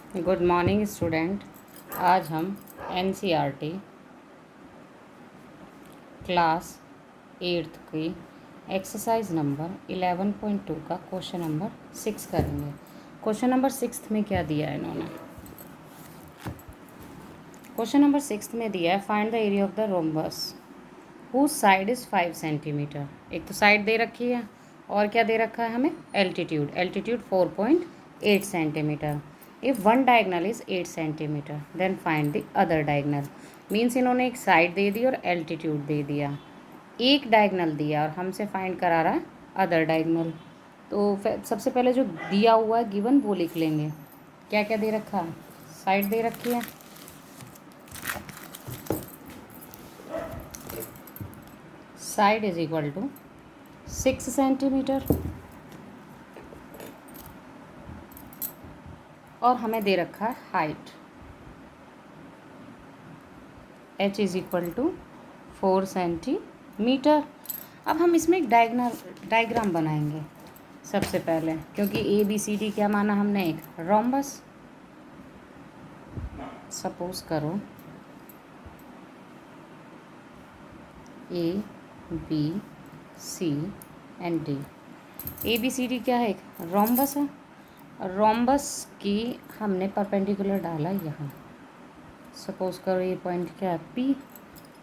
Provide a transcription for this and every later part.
Good morning student. आज हम NCERT class 8th की एक्सरसाइज नंबर 11.2 का क्वेश्चन नंबर 6 करेंगे। क्वेश्चन नंबर 6 में क्या दिया है इन्होंने? क्वेश्चन नंबर 6 में दिया है find the area of the rhombus whose side is 5 centimetre. एक तो साइड दे रखी है और क्या दे रखा है हमें? Altitude. Altitude 4.8 centimetre. If one diagonal is 8 centimetre then find the other diagonal. Means इन्होंने एक साइड दे दी और एल्टीट्यूड दे दिया, एक डायगनल दिया और हमसे फाइंड करा रहा है अदर डायगनल। तो सबसे पहले जो दिया हुआ है गिवन वो लिख लेंगे। क्या क्या दे रखा है? साइड दे रखी है, side is equal to 6 centimetre और हमें दे रखा है height h is equal to 4 centimetre. अब हम इसमें एक डायग्राम बनाएंगे सबसे पहले, क्योंकि ए बी सी डी क्या माना हमने? एक रोम्बस। सपोज करो A B C and D. A B C D क्या है? एक रोम्बस है। रोम्बस की हमने परपेंडिकुलर डाला यहाँ। सपोज करो ये पॉइंट क्या है? पी,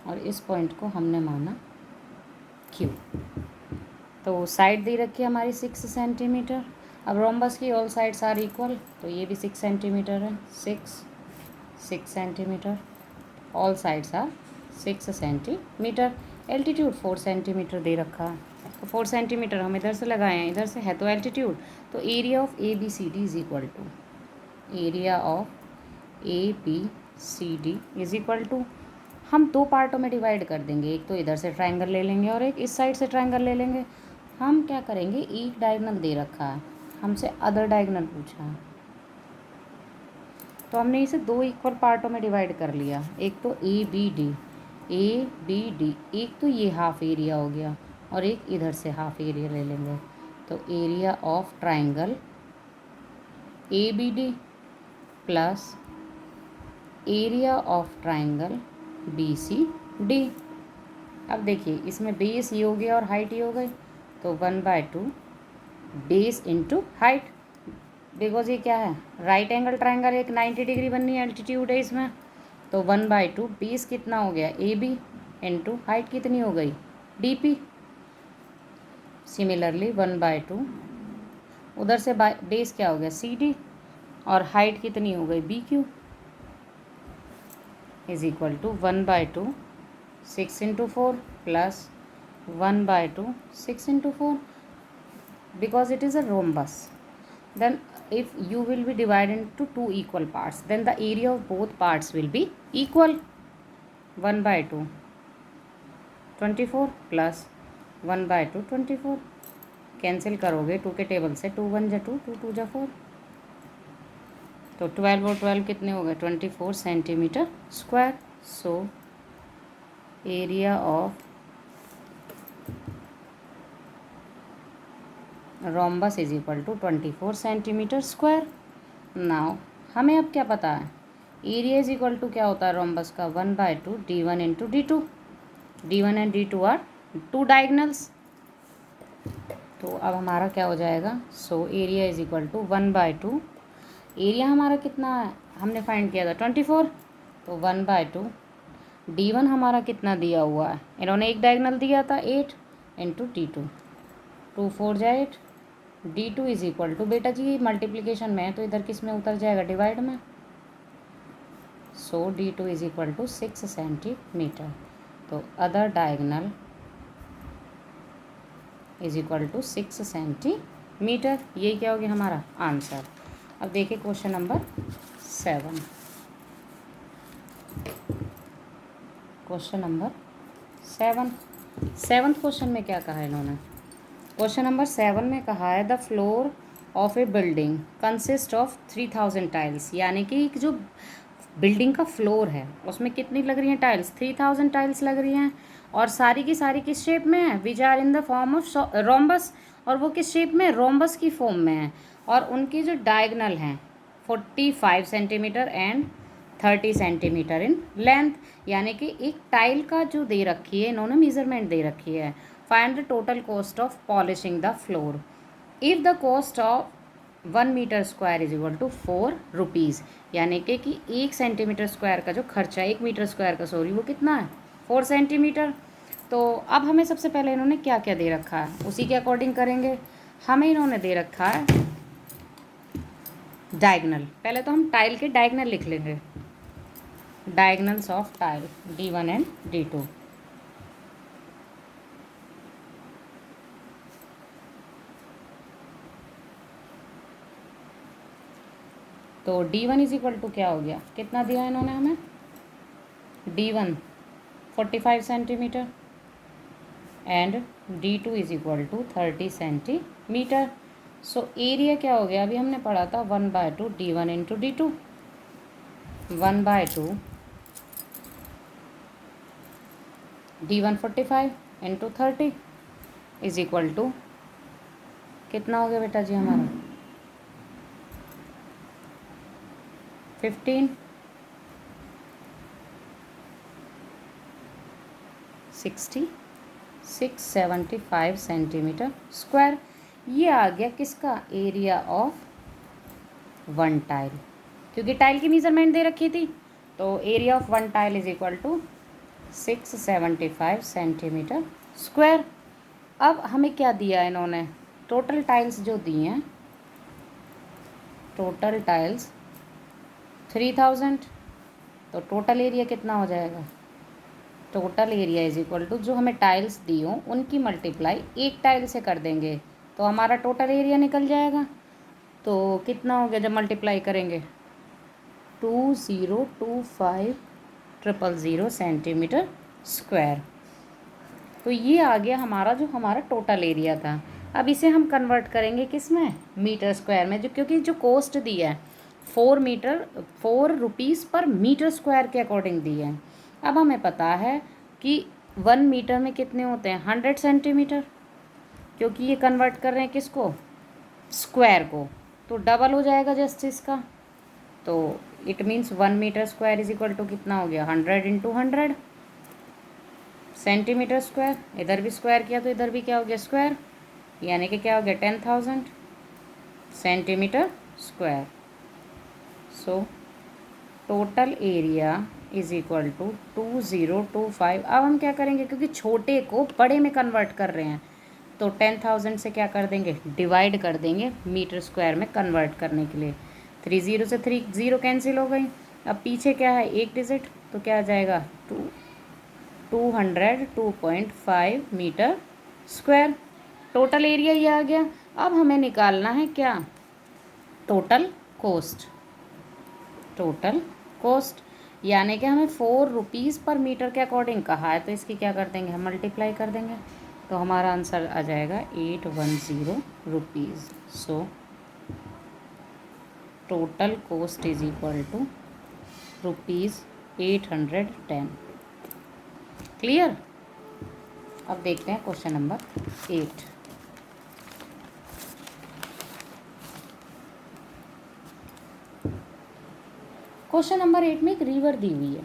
और इस पॉइंट को हमने माना क्यू। तो साइड दे रखी है हमारी 6 सेंटीमीटर। अब रोम्बस की ऑल साइड्स आर इक्वल, तो ये भी 6 सेंटीमीटर है। 6 centimetre, all sides are 6 centimetre. Altitude 4 centimetre दे रखा है, तो 4 सेंटीमीटर हम इधर से लगाए हैं, इधर से है तो एल्टीट्यूड। तो area of A B C D is equal to area of A B C D is equal to, हम दो पार्टों में डिवाइड कर देंगे। एक तो इधर से ट्रायंगल ले लेंगे और एक इस साइड से ट्रायंगल ले लेंगे। हम क्या करेंगे, एक डायगोनल दे रखा है, हमसे अदर डायगोनल पूछा है, तो हमने इसे दो इक्वल पार्टों में डिवाइड कर लिया। एक तो ए बी डी, एक तो ये हाफ एरिया हो गया और एक इधर से हाफ एरिया ले लेंगे। तो area of triangle A B D plus area of triangle B C D. अब देखिए इसमें बेस ये हो गया और हाइट ये हो गई, तो 1/2 बेस इंटू हाइट। बिकॉज ये क्या है? राइट एंगल ट्रायंगल, एक 90 डिग्री बननी है, एल्टीट्यूड है इसमें। तो 1/2 बेस कितना हो गया? ए बी इंटू हाइट कितनी हो गई? D P. सिमिलरली 1/2 उधर से बेस क्या हो गया? सी डी, और हाइट कितनी हो गई? B Q is equal to 1/2 6 into 4 plus 1/2 6 into 4, because it is a rhombus. Then if you will be divided into two equal parts, then the area of both parts will be equal. 1/2 24 plus 1/2 24, cancel करोगे 2 के table से, 2 1 जा 2, 2 2 जा 4, तो 12 और 12 कितने हो गए? 24 centimetre square. So area of rhombus is equal to 24 centimetre square. Now हमें अब क्या पता है? एरिया इज इक्वल टू क्या होता है रोम्बस का? 1/2 D1 into D2। D1 and D2 are two diagonals, तो अब हमारा क्या हो जाएगा? So area is equal to 1/2, area हमारा कितना है हमने फाइंड किया था? 24, तो 1/2 D1 हमारा कितना दिया हुआ है? इन्होंने एक डायगनल दिया था 8 इंटू D2, 2 4 जा 8। D2 इज इक्वल टू, बेटा जी मल्टीप्लिकेशन में है तो इधर किस में उतर जाएगा? डिवाइड में। So D2 is equal to 6 centimetre. तो other diagonal is equal to 6 centimetre. ये क्या हो गया हमारा आंसर? अब देखिए question number 7। Question number 7 question में क्या कहा है इन्होंने? क्वेश्चन नंबर 7 में कहा है the floor of A building consist of 3000 tiles, यानी कि जो बिल्डिंग का फ्लोर है उसमें कितनी लग रही हैं टाइल्स? 3000 टाइल्स लग रही हैं, और सारी की सारी किस शेप में है? Which are in the form of rhombus, और वो किस शेप में? रोम्बस की फॉर्म में है, और उनके जो डायगनल हैं 45 centimetre and 30 centimetre in length. यानी कि एक टाइल का जो दे रखी है, इन्होंने मेजरमेंट दे रखी है। Find the total cost of polishing the floor. If the cost of 1 metre square is equal to 4 rupees, यानी कि 1 सेंटीमीटर स्क्वायर का जो खर्चा है, 1 मीटर स्क्वायर का सॉरी, वो कितना है 4 सेंटीमीटर। तो अब हमें सबसे पहले इन्होंने क्या क्या दे रखा है उसी के अकॉर्डिंग करेंगे। हमें इन्होंने दे रखा है डायगनल। पहले तो हम टाइल के डायगनल लिख लेंगे, diagonals of tile D1 and D2। तो D1 इज इक्वल टू क्या हो गया, कितना दिया इन्होंने हमें, D1 45 centimetre and D2 is equal to 30 centimetre. So area क्या हो गया, अभी हमने पढ़ा था 1/2 D1 into D2, 1/2 D1 45 into 30 is equal to कितना हो गया बेटा जी हमारा 15 675 सेंटीमीटर स्क्वायर। ये आ गया किसका, एरिया ऑफ वन टाइल, क्योंकि टाइल की मेजरमेंट दे रखी थी। तो area of one tile is equal to 675 centimetre square. अब हमें क्या दिया इन्होंने, टोटल टाइल्स जो दी हैं, टोटल टाइल्स 3000। तो टोटल एरिया कितना हो जाएगा, total area is equal to जो हमें टाइल्स दी हों उनकी मल्टीप्लाई एक टाइल से कर देंगे तो हमारा टोटल एरिया निकल जाएगा। तो कितना हो गया जब मल्टीप्लाई करेंगे, 2025,000 सेंटीमीटर स्क्वायर। तो ये आ गया हमारा जो हमारा टोटल एरिया था। अब इसे हम कन्वर्ट करेंगे किस में, मीटर स्क्वायर में, जो क्योंकि जो कॉस्ट दी है 4 रुपीज़ पर मीटर स्क्वायर के अकॉर्डिंग दी है। अब हमें पता है कि 1 मीटर में कितने होते हैं 100 सेंटीमीटर, क्योंकि ये कन्वर्ट कर रहे हैं किसको, स्क्वायर को, तो डबल हो जाएगा जस्ट इसका। तो it means 1 metre square is equal to कितना हो गया 100 इंटू 100 सेंटीमीटर स्क्वायर। इधर भी स्क्वायर किया तो इधर भी क्या हो गया स्क्वायर, यानी कि क्या हो गया 10,000 centimetre square. So total area is equal to 2025। अब हम क्या करेंगे, क्योंकि छोटे को बड़े में कन्वर्ट कर रहे हैं तो 10,000 से क्या कर देंगे, डिवाइड कर देंगे मीटर स्क्वायर में कन्वर्ट करने के लिए। 30 से 30 कैंसिल हो गई। अब पीछे क्या है एक डिजिट, तो क्या आ जाएगा 202.5 मीटर स्क्वायर। टोटल एरिया ये आ गया। अब हमें निकालना है क्या, टोटल कॉस्ट। टोटल कॉस्ट यानी कि हमें 4 रुपीज़ पर मीटर के अकॉर्डिंग कहा है, तो इसकी क्या कर देंगे हम मल्टीप्लाई कर देंगे, तो हमारा आंसर आ जाएगा 810 rupees. So total cost is equal to ₹810। Clear. अब देखते हैं क्वेश्चन नंबर 8। क्वेश्चन नंबर 8 में एक रिवर दी हुई है,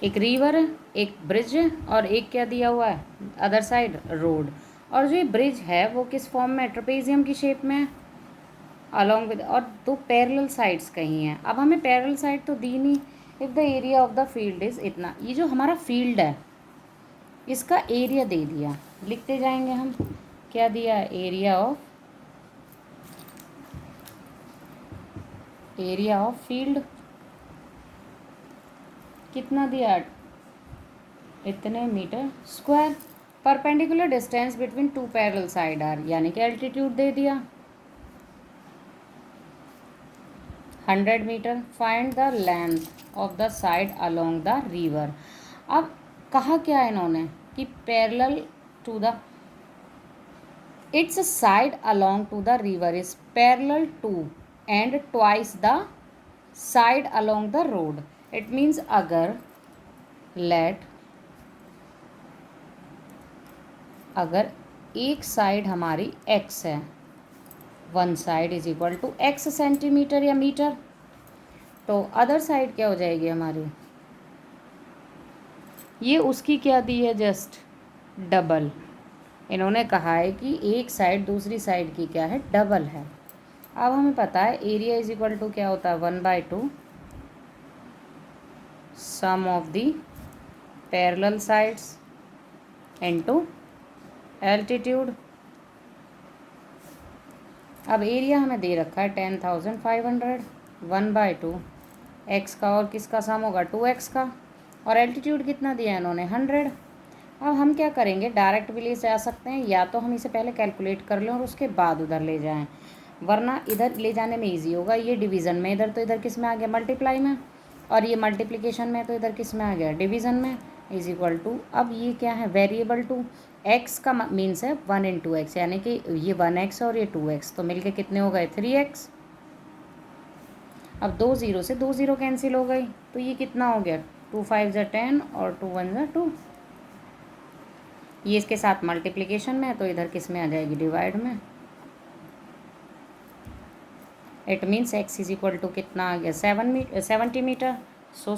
एक रिवर है, एक ब्रिज है, और एक क्या दिया हुआ है अदर साइड रोड। और जो ये ब्रिज है वो किस फॉर्म में, ट्रेपेजियम की शेप में है अलॉन्ग विद, और 2 पैरेलल साइड्स कहीं हैं। अब हमें पैरेलल साइड तो दी नहीं। If the area of the field is इतना, ये जो हमारा फील्ड है इसका एरिया दे दिया, लिखते जाएंगे हम, क्या दिया है एरिया ऑफ फील्ड कितना दिया, इतने metre square. Perpendicular distance between 2 parallel side are, यानी कि एल्टीट्यूड दे दिया 100 metre. Find the length of the side along the river. अब कहा क्या है इन्होंने कि parallel to the, its side along to the river is parallel to and twice the side along the road. It means अगर एक side हमारी x है one side is equal to x centimetre या मीटर। तो other side क्या हो जाएगी हमारी, ये उसकी क्या दी है, जस्ट डबल। इन्होंने कहा है कि एक साइड दूसरी साइड की क्या है, डबल है। अब हमें पता है एरिया इज इक्वल टू क्या होता है, 1/2 sum of the parallel sides into altitude. अब एरिया हमें दे रखा है 10,500, 1/2 एक्स का और किसका सम होगा, 2x का, और एल्टीट्यूड कितना दिया है इन्होंने, 100। अब हम क्या करेंगे, डायरेक्ट भी ले जा सकते हैं, या तो हम इसे पहले कैलकुलेट कर लें और उसके बाद उधर ले जाएं, वरना इधर ले जाने में इजी होगा। ये डिवीज़न में, इधर तो इधर किस में आ गया, मल्टीप्लाई में, और ये मल्टीप्लिकेशन में तो इधर किस में आ गया, डिवीज़न में, इज इक्वल टू। अब ये क्या है, वेरिएबल टू, एक्स का मीन्स है 1 × x, यानी कि ये 1x और ये 2x, तो मिलके कितने हो गए, 3x। अब 2 0 से 2 0 कैंसिल हो गई, तो ये कितना हो गया, 2 5 × 10 और 2 1 × 2। ये इसके साथ मल्टीप्लिकेशन में है, तो इधर किस में आ जाएगी, डिवाइड में। It means x is equal to कितना आ गया, 70 मीटर। सो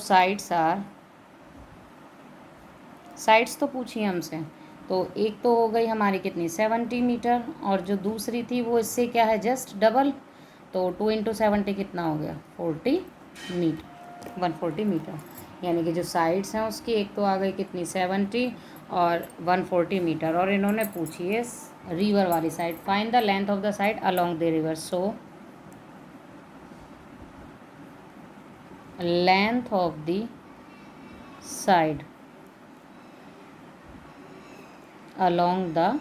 साइड्स तो पूछिए हमसे, तो एक तो हो गई हमारी कितनी, 70 मीटर, और जो दूसरी थी वो इससे क्या है, जस्ट डबल। तो 2 × 70 कितना हो गया, 40 मीटर, 140 मीटर। यानी कि जो साइड्स हैं उसकी एक तो आ गई कितनी, 70 और 140 मीटर। और इन्होंने पूछी है रिवर वाली side, find the length of the side along the river. So length of the side along the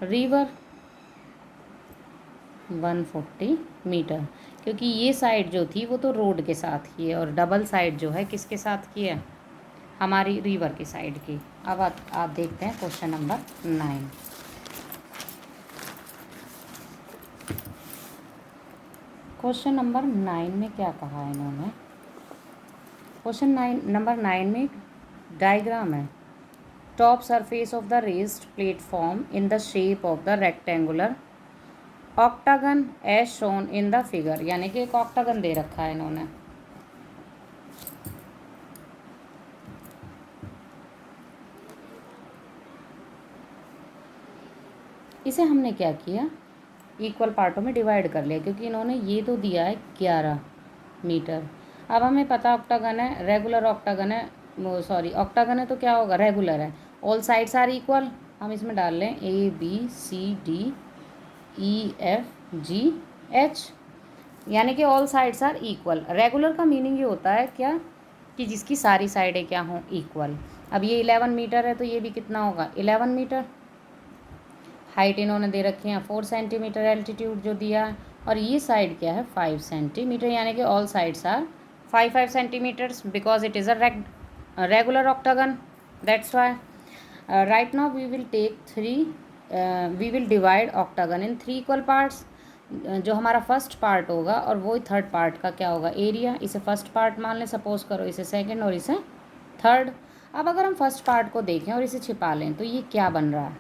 river 140 metre, क्योंकि ये साइड जो थी वो तो रोड के साथ की है, और डबल साइड जो है किसके साथ की है, हमारी रिवर की साइड की। अब आप देखते हैं क्वेश्चन नंबर 9। क्वेश्चन नंबर 9 में क्या कहा है इन्होंने, क्वेश्चन नंबर 9 में डायग्राम है, top surface of the raised platform in the shape of the rectangular octagon as shown in the figure. यानी कि एक ऑक्टागन दे रखा है इन्होंने, इसे हमने क्या किया, इक्वल पार्टों में डिवाइड कर लिया, क्योंकि इन्होंने ये तो दिया है 11 मीटर। अब हमें पता ऑक्टागन है, रेगुलर ऑक्टागन है, सॉरी ऑक्टागन है तो क्या होगा, रेगुलर है, ऑल साइड्स आर इक्वल। हम इसमें डाल लें ABCDEFGH, यानी कि all sides are equal. Regular का मीनिंग ये होता है क्या, कि जिसकी सारी साइडें क्या हों, इक्वल। अब ये 11 मीटर है तो ये भी कितना होगा, 11 मीटर। हाइट इन्होंने दे रखी है 4 सेंटीमीटर, एल्टीट्यूड जो दिया है, और ये साइड क्या है, 5 सेंटीमीटर, यानी कि all sides are 5 centimetres, because it is a regular octagon, that's why. Right now we will divide octagon in 3 equal parts. जो हमारा फर्स्ट पार्ट होगा और वो थर्ड पार्ट का क्या होगा, एरिया। इसे फर्स्ट पार्ट मान लें, सपोज करो इसे सेकंड और इसे थर्ड। अब अगर हम फर्स्ट पार्ट को देखें और इसे छिपा लें तो ये क्या बन रहा है,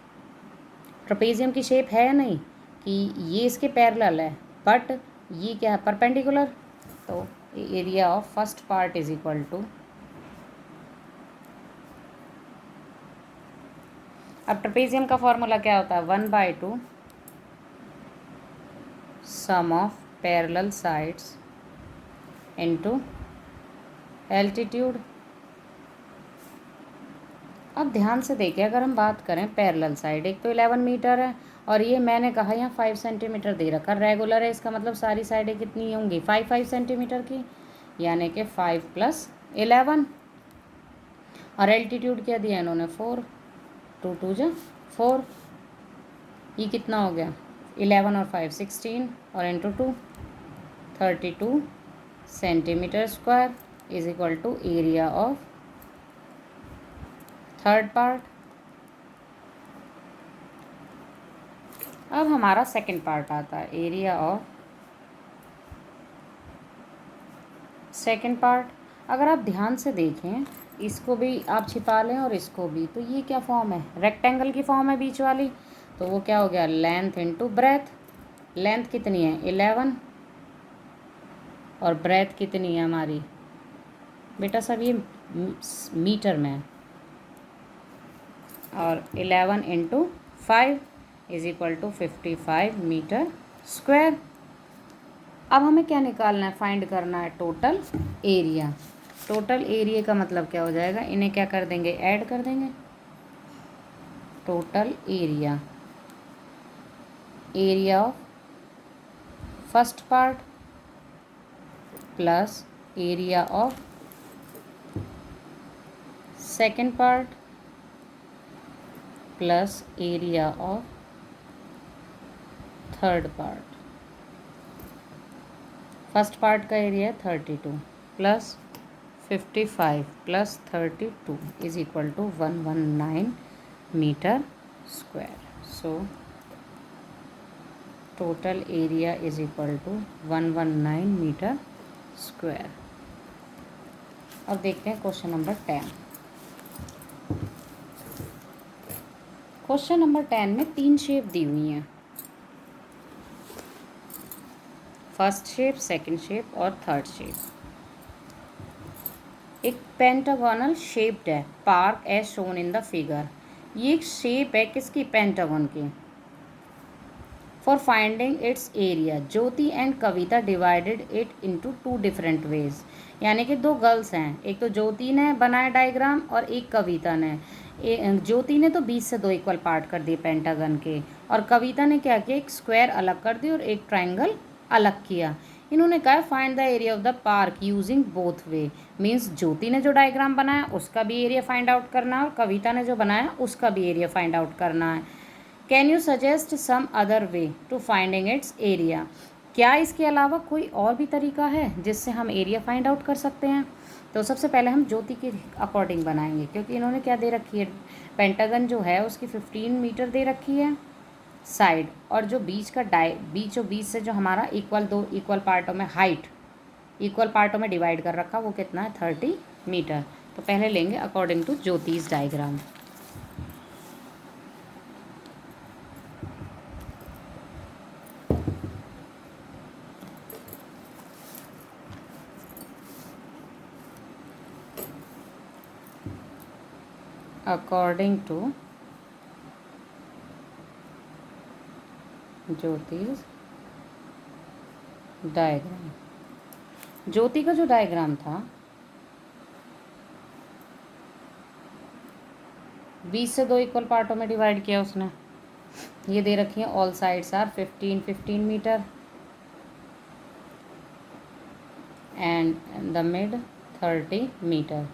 ट्रपेजियम की शेप है या नहीं, कि ये इसके पैरेलल है, बट ये क्या है, परपेंडिकुलर। तो area of first part is equal to, अब ट्रपेजियम का फॉर्मूला क्या होता है, 1/2 sum of parallel sides into altitude. अब ध्यान से देखिए, अगर हम बात करें पैरेलल साइड, एक तो 11 मीटर है, और ये मैंने कहा यहाँ 5 सेंटीमीटर दे रखा, रेगुलर है, इसका मतलब सारी साइडें कितनी होंगी, 5 सेंटीमीटर की, यानी कि 5 + 11। और एल्टीट्यूड क्या दिया इन्होंने, 4, 2 2 × 4, ये कितना हो गया, 11 और 5 16, और into 2 32 centimetre square is equal to area of third part. अब हमारा सेकंड पार्ट आता है, एरिया ऑफ सेकंड पार्ट। अगर आप ध्यान से देखें, इसको भी आप छिपा लें और इसको भी, तो ये क्या फॉर्म है, रेक्टेंगल की फॉर्म है बीच वाली, तो वो क्या हो गया, लेंथ इनटू ब्रेथ। लेंथ कितनी है 11 और ब्रेथ कितनी है हमारी बेटा सब ये मीटर में है, और 11 into 5 is equal to 55 metre square. अब हमें क्या निकालना है, फाइंड करना है टोटल एरिया। टोटल एरिया का मतलब क्या हो जाएगा, इन्हें क्या कर देंगे, ऐड कर देंगे। Total area, area of first part plus area of second part plus area of third part. First part का एरिया है 32 plus 55 plus 32 is equal to 119 metre square. So total area is equal to 119 metre square. अब देखते हैं question number 10। Question number 10 में 3 shape दी हुई हैं, first shape, second shape और थर्ड शेप। एक पेंटागोनल शेप्ड है park as shown in the figure. ये एक शेप है किसकी, पेंटागन की। For finding its area Jyoti and Kavita divided it into 2 different ways. यानी कि 2 गर्ल्स हैं, एक तो ज्योति ने बनाया डायग्राम और एक कविता ने। ज्योति ने तो 20 से 2 इक्वल पार्ट कर दिए पेंटागन के, और कविता ने क्या किया, एक स्क्वायर अलग कर दी और एक ट्राइंगल अलग किया। इन्होंने कहा find the area of the park using both way. Means Jyoti ने जो डायग्राम बनाया उसका भी एरिया फाइंड आउट करना है और कविता ने जो बनाया उसका भी एरिया फाइंड आउट करना है। Can you suggest some other way to finding its area. क्या इसके अलावा कोई और भी तरीका है जिससे हम एरिया फाइंड आउट कर सकते हैं। तो सबसे पहले हम ज्योति के अकॉर्डिंग बनाएंगे, क्योंकि इन्होंने क्या दे रखी है, पेंटागन जो है उसकी 15 मीटर दे रखी है साइड, और जो बीच का बीचों बीच से जो हमारा दो इक्वल पार्टों में हाइट इक्वल पार्टों में डिवाइड कर रखा वो कितना है 30 मीटर। तो पहले लेंगे अकॉर्डिंग टू ज्योतिष डायग्राम। अकॉर्डिंग टू ज्योतिष डायग्राम, ज्योति का जो डायग्राम था 20 से 2 इक्वल पार्टों में डिवाइड किया उसने। ये दे रखी है all sides are 15 metre and the mid 30 metre.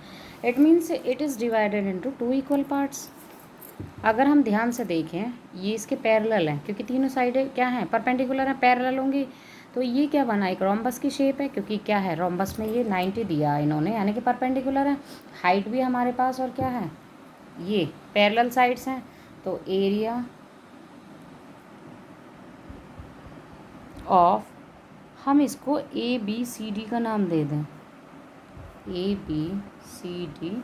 It means it is divided into 2 equal parts. अगर हम ध्यान से देखें ये इसके पैरेलल हैं, क्योंकि तीनों साइडें क्या हैं, परपेंडिकुलर हैं, पैरेलल होंगी। तो ये क्या बना, एक रोम्बस की शेप है, क्योंकि क्या है रोम्बस में ये 90 दिया इन्होंने, यानी कि परपेंडिकुलर है। हाइट भी हमारे पास, और क्या है ये पैरेलल साइड्स हैं। तो एरिया ऑफ, हम इसको ABCD का नाम दे दें, ABCDE।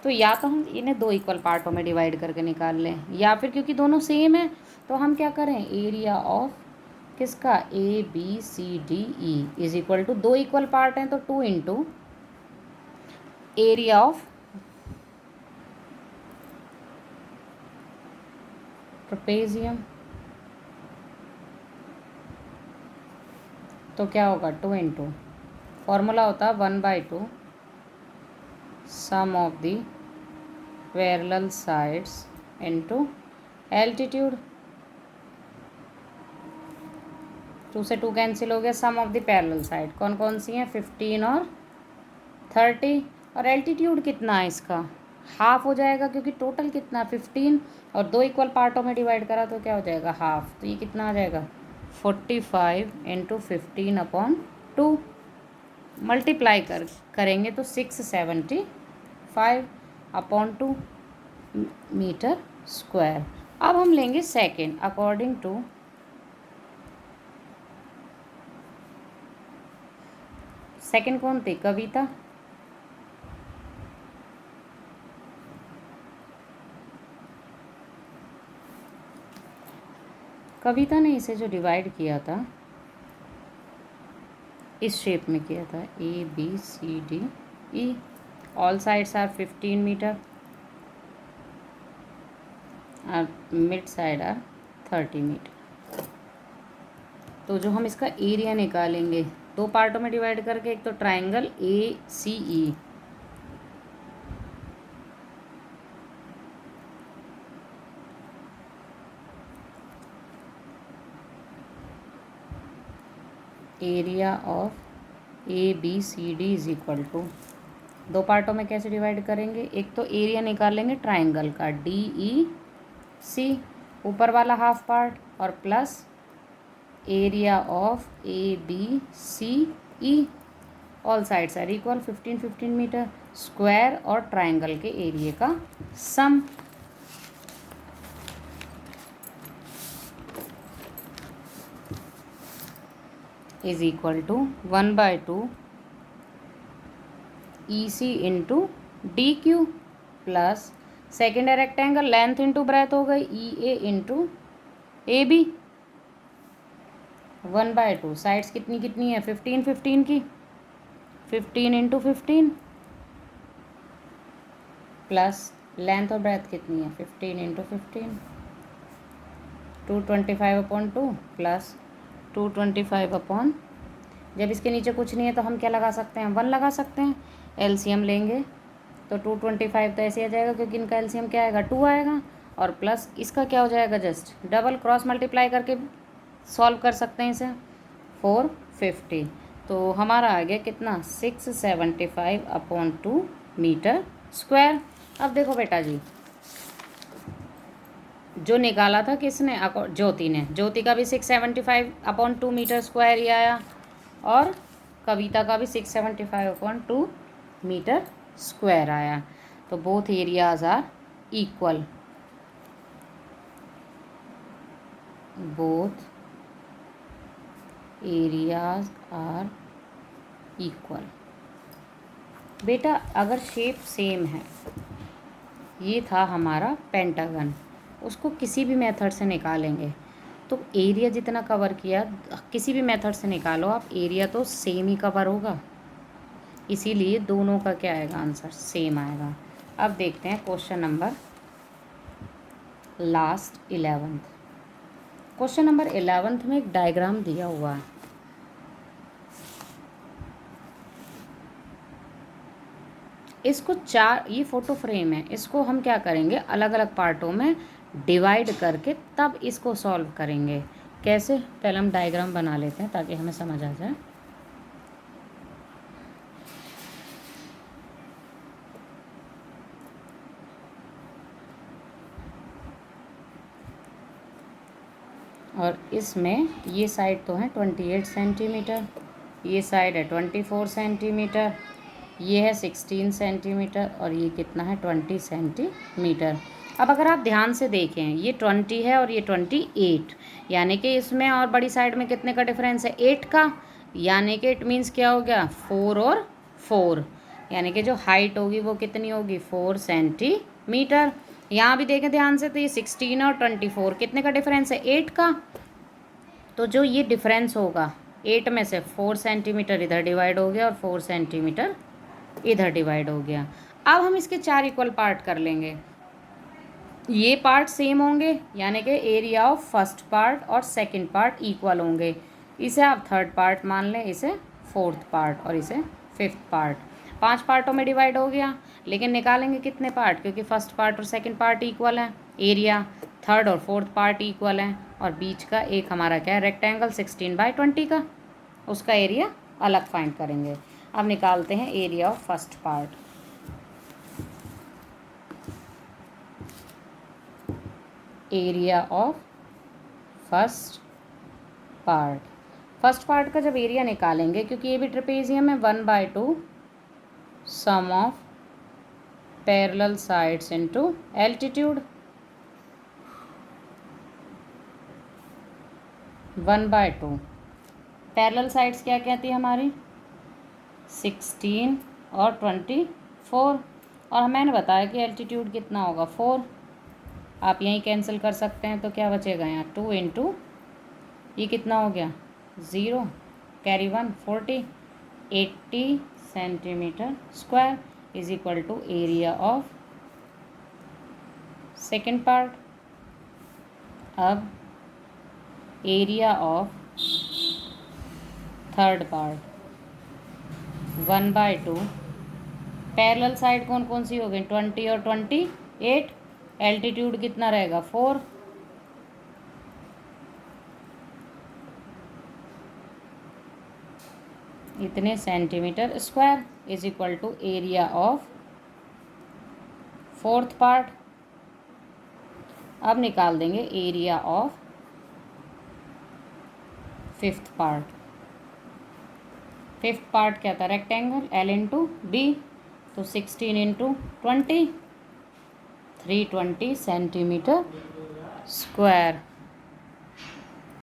तो या तो हम इन्हें 2 इक्वल पार्टों में डिवाइड करके निकाल लें, या फिर क्योंकि दोनों सेम है तो हम क्या करें, एरिया ऑफ किसका ABCDE is equal to 2 equal part हैं तो 2 इंटू एरिया ऑफ ट्रपेजियम। तो क्या होगा 2 इंटू, फॉर्मूला होता है 1/2 sum of the parallel sides into altitude. 2 से 2 कैंसिल हो गया, sum of the parallel side कौन कौन सी हैं 15 और 30, और एल्टीट्यूड कितना है इसका हाफ हो जाएगा, क्योंकि टोटल कितना 15 और 2 इक्वल पार्टों में डिवाइड करा तो क्या हो जाएगा हाफ। तो ये कितना आ जाएगा 45 इंटू 15/2 मल्टीप्लाई करेंगे तो 675/2 मीटर स्क्वायर। अब हम लेंगे सेकेंड, अकॉर्डिंग टू सेकेंड कौन थी, कविता। कविता ने इसे जो डिवाइड किया था इस शेप में किया था, ABCDE, all sides are 15 metre और मिड साइड आर 30 मीटर। तो जो हम इसका एरिया निकालेंगे 2 पार्टों में डिवाइड करके, एक तो triangle ACE, area of ABCD is equal to, 2 पार्टों में कैसे डिवाइड करेंगे, एक तो एरिया निकालेंगे ट्राइंगल का DEC, ऊपर वाला हाफ पार्ट, और plus area of ABCE, all sides are equal 15 metre, square और ट्राइंगल के एरिया का sum. Is equal to 1/2 EC into DQ plus second rectangle length into breadth हो गई EA इंटू AB, 1/2 साइड्स कितनी कितनी है 15 की, 15 इंटू 15 प्लस लेंथ और ब्रेथ कितनी है 15 इंटू 15, 225/2 प्लस 225 जब इसके नीचे कुछ नहीं है तो हम क्या लगा सकते हैं 1 लगा सकते हैं। एलसीएम लेंगे तो 225 तो ऐसे आ जाएगा क्योंकि इनका एलसीएम क्या आएगा 2 आएगा, और प्लस इसका क्या हो जाएगा जस्ट डबल क्रॉस मल्टीप्लाई करके सॉल्व कर सकते हैं इसे 450। तो हमारा आ गया कितना 675/2 मीटर स्क्वायर। अब देखो बेटा जी, जो निकाला था किसने ज्योति ने, ज्योति का भी 675/2 मीटर स्क्वायर ही आया, और कविता का भी 675/2 मीटर स्क्वायर आया। तो both areas are equal, both areas are equal. बेटा अगर शेप सेम है, ये था हमारा पेंटागन, उसको किसी भी मेथड से निकालेंगे तो एरिया जितना कवर किया किसी भी मेथड से निकालो आप, एरिया तो सेम ही कवर होगा, इसीलिए दोनों का क्या आएगा आंसर सेम आएगा। अब देखते हैं question number last 11th। Question number 11th में एक डायग्राम दिया हुआ है, इसको ये फोटो फ्रेम है, इसको हम क्या करेंगे अलग अलग पार्टों में डिवाइड करके तब इसको सॉल्व करेंगे। कैसे, पहले हम डायग्राम बना लेते हैं ताकि हमें समझ आ जाए। और इसमें ये साइड तो है 28 सेंटीमीटर, ये साइड है 24 सेंटीमीटर, ये है 16 सेंटीमीटर, और ये कितना है 20 सेंटीमीटर। अब अगर आप ध्यान से देखें ये 20 है और ये 28, यानी कि इसमें और बड़ी साइड में कितने का डिफरेंस है 8 का, यानी कि इट मीन्स क्या हो गया 4 और 4, यानी कि जो हाइट होगी वो कितनी होगी 4 सेंटीमीटर। यहाँ भी देखें ध्यान से तो ये 16 और 24 कितने का डिफरेंस है 8 का, तो जो ये डिफरेंस होगा 8 में से 4 सेंटीमीटर इधर डिवाइड हो गया और 4 सेंटीमीटर इधर डिवाइड हो गया। अब हम इसके 4 इक्वल पार्ट कर लेंगे, ये पार्ट सेम होंगे यानी कि एरिया ऑफ फर्स्ट पार्ट और सेकंड पार्ट इक्वल होंगे, इसे आप थर्ड पार्ट मान लें, इसे फोर्थ पार्ट और इसे फिफ्थ पार्ट। 5 पार्टों में डिवाइड हो गया, लेकिन निकालेंगे कितने पार्ट, क्योंकि फर्स्ट पार्ट और सेकंड पार्ट इक्वल है, एरिया थर्ड और फोर्थ पार्ट इक्वल है, और बीच का एक हमारा क्या है रेक्टेंगल 16/20 का, उसका एरिया अलग फाइंड करेंगे। अब निकालते हैं area of first part. Area of first part का जब एरिया निकालेंगे, क्योंकि ये भी ट्रेपेजियम है, 1/2 sum of parallel sides into altitude, 1/2 parallel sides क्या कहती है हमारी 16 और 24, और मैंने बताया कि एल्टीट्यूड कितना होगा 4, आप यहीं कैंसिल कर सकते हैं, तो क्या बचेगा यहाँ 2 × ये कितना हो गया 0, carry 1 40, 80 centimetre square is equal to area of second part. अब area of third part 1/2, parallel side कौन कौन सी हो गई 20 और 28, एल्टीट्यूड कितना रहेगा 4, इतने centimetre square is equal to area of fourth part. अब निकाल देंगे area of fifth part. Fifth part क्या था रेक्टेंगल L इंटू बी, तो 16 इंटू 20 320 सेंटीमीटर स्क्वायर।